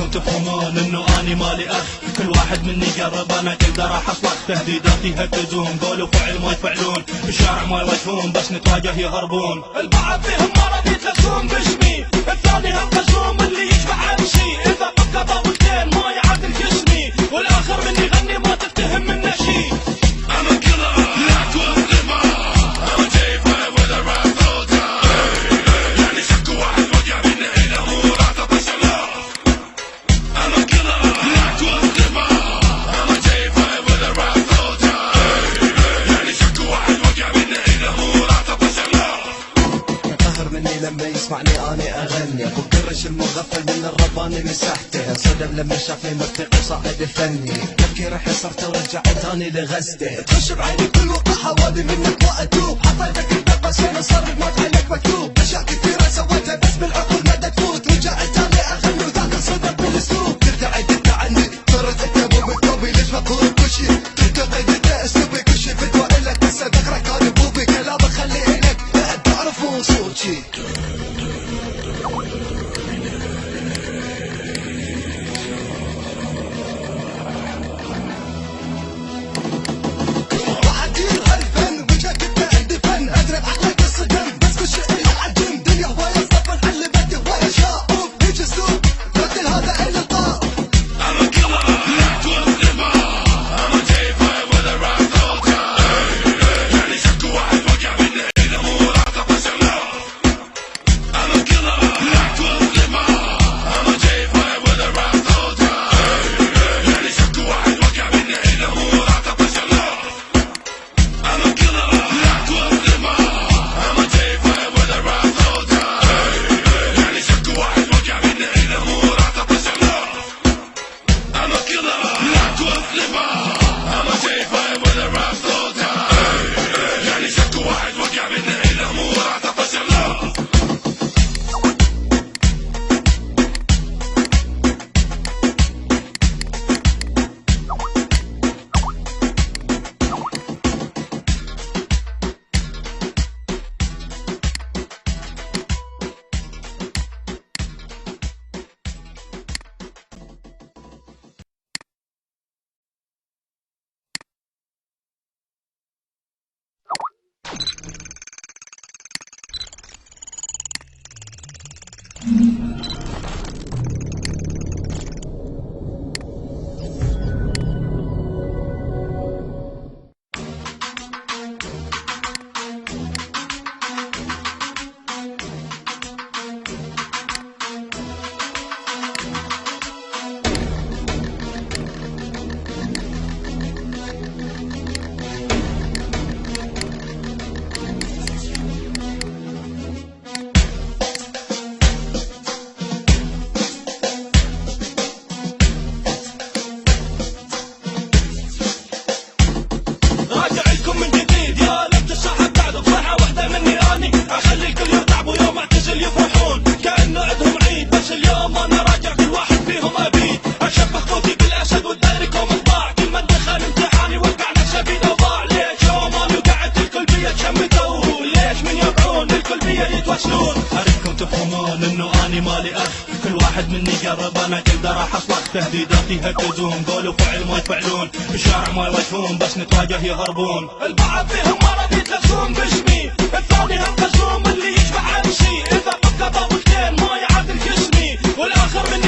اريدكم تفهمون انه اني مالي اخ، كل واحد مني قرب انا كل راح اصلح. تهديداتي يهددون، قول وفعل ما يفعلون، بالشارع ما يواجهون بس نتواجه يهربون. البعض فيهم مرض يتلسون باسمي، الثاني هم قزوم اللي يشبع امشي. اذا بقى ضابطين ما يعادل جسمي، والاخر مني يغني ما تفتهم منه شي. لما يسمعني اني اغني ابو كرش المغفل من الرباني مسحته، صدم لما شافني مرتقي صاعد فني، تفكيري حصرت ورجعت تاني لغزته. تخش بعيني كل وقت حوالي منك ما اتوب، حطيتك انت بس هنا صار الموت عليك مكتوب. اشياء كثيره سويتها بس بالعقول ما تفوت، رجعت تاني اغني وذاك الصدم بالاسلوب. تدعي انت عني صرت انت مو مكتوبي، ليش مقهور بكل شيء تنتقد انت اسلوبي، كل شيء فتوى الك بس ذكرك كان بوبي، كلامك خلي الك بعد تعرف مو صوتي. اريدكم تفهمون انه اني مالي اخ، كل واحد مني قرب انا كل راح اصلح. تهديداتي يهددون، قول وفعل ما يفعلون، بالشارع ما يواجهون بس نتواجه يهربون. البعض فيهم مرض يتلسون باسمي، الثاني هم قزوم اللي يشبع امشي. اذا بقى ضابطين ما يعادل جسمي، والاخر مني